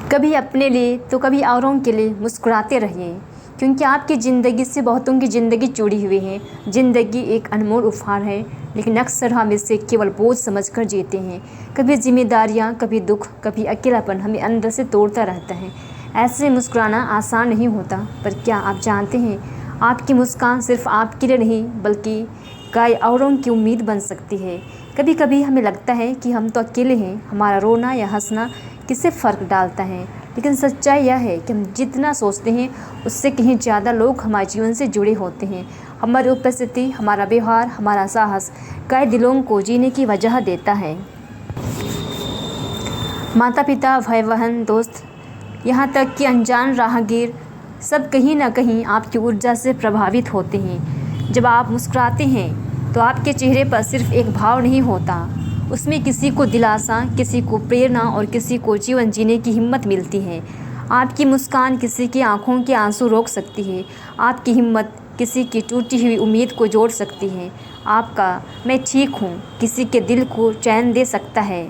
कभी अपने लिए तो कभी औरों के लिए मुस्कुराते रहिए, क्योंकि आपकी ज़िंदगी से बहुतों की ज़िंदगी जुड़ी हुई है। ज़िंदगी एक अनमोल उपहार है, लेकिन अक्सर हम इसे केवल बोझ समझकर जीते हैं। कभी जिम्मेदारियां, कभी दुख, कभी अकेलापन हमें अंदर से तोड़ता रहता है। ऐसे मुस्कुराना आसान नहीं होता, पर क्या आप जानते हैं, आपकी मुस्कान सिर्फ आपके लिए नहीं बल्कि कई औरों की उम्मीद बन सकती है। कभी कभी हमें लगता है कि हम तो अकेले हैं, हमारा रोना या हंसना किससे फ़र्क डालता है, लेकिन सच्चाई यह है कि हम जितना सोचते हैं उससे कहीं ज़्यादा लोग हमारे जीवन से जुड़े होते हैं। हमारी उपस्थिति, हमारा व्यवहार, हमारा साहस कई दिलों को जीने की वजह देता है। माता पिता, भाई बहन, दोस्त, यहाँ तक कि अनजान राहगीर, सब कहीं ना कहीं आपकी ऊर्जा से प्रभावित होते हैं। जब आप मुस्कुराते हैं तो आपके चेहरे पर सिर्फ एक भाव नहीं होता, उसमें किसी को दिलासा, किसी को प्रेरणा और किसी को जीवन जीने की हिम्मत मिलती है। आपकी मुस्कान किसी की आंखों के आंसू रोक सकती है, आपकी हिम्मत किसी की टूटी हुई उम्मीद को जोड़ सकती है, आपका मैं ठीक हूँ किसी के दिल को चैन दे सकता है।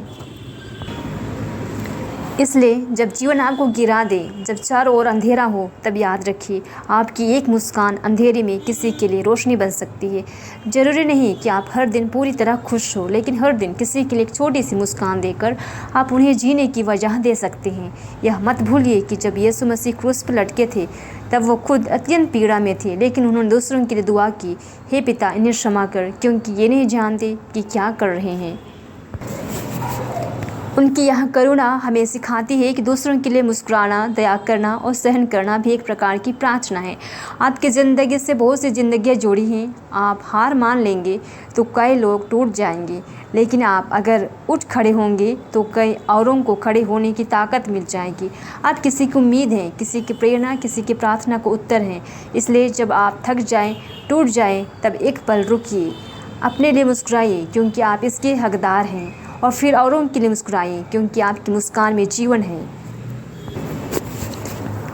इसलिए जब जीवन आपको गिरा दे, जब चारों ओर अंधेरा हो, तब याद रखिए, आपकी एक मुस्कान अंधेरे में किसी के लिए रोशनी बन सकती है। ज़रूरी नहीं कि आप हर दिन पूरी तरह खुश हो, लेकिन हर दिन किसी के लिए एक छोटी सी मुस्कान देकर आप उन्हें जीने की वजह दे सकते हैं। यह मत भूलिए कि जब यीशु मसीह क्रूस पर लटके थे तब वो खुद अत्यंत पीड़ा में थे, लेकिन उन्होंने दूसरों के लिए दुआ की, हे पिता इन्हें क्षमा कर, क्योंकि ये नहीं जानते कि क्या कर रहे हैं। उनकी यह करुणा हमें सिखाती है कि दूसरों के लिए मुस्कुराना, दया करना और सहन करना भी एक प्रकार की प्रार्थना है। आपकी ज़िंदगी से बहुत सी ज़िंदगियाँ जुड़ी हैं। आप हार मान लेंगे तो कई लोग टूट जाएंगे, लेकिन आप अगर उठ खड़े होंगे तो कई औरों को खड़े होने की ताकत मिल जाएगी। आप किसी की उम्मीद हैं, किसी की प्रेरणा, किसी की प्रार्थना को उत्तर हैं। इसलिए जब आप थक जाएं, टूट जाएं, तब एक पल रुकिए, अपने लिए मुस्कुराइए क्योंकि आप इसके हकदार हैं, और फिर औरों के लिए मुस्कुराइए क्योंकि आपकी मुस्कान में जीवन है।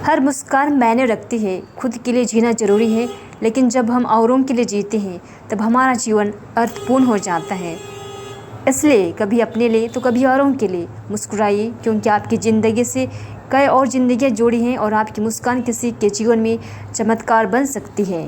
हर मुस्कान मायने रखती है। खुद के लिए जीना ज़रूरी है, लेकिन जब हम औरों के लिए जीते हैं तब हमारा जीवन अर्थपूर्ण हो जाता है। इसलिए कभी अपने लिए तो कभी औरों के लिए मुस्कुराइए, क्योंकि आपकी ज़िंदगी से कई और ज़िंदगियाँ जुड़ी हैं और आपकी मुस्कान किसी के जीवन में चमत्कार बन सकती है।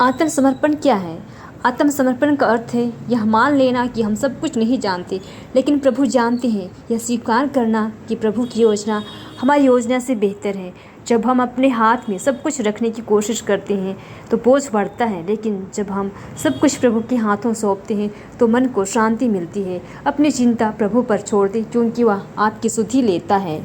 आत्मसमर्पण क्या है? आत्मसमर्पण का अर्थ है यह मान लेना कि हम सब कुछ नहीं जानते, लेकिन प्रभु जानते हैं। यह स्वीकार करना कि प्रभु की योजना हमारी योजना से बेहतर है। जब हम अपने हाथ में सब कुछ रखने की कोशिश करते हैं तो बोझ बढ़ता है, लेकिन जब हम सब कुछ प्रभु के हाथों सौंपते हैं तो मन को शांति मिलती है। अपनी चिंता प्रभु पर छोड़ दें, क्योंकि वह आपकी सुधि लेता है।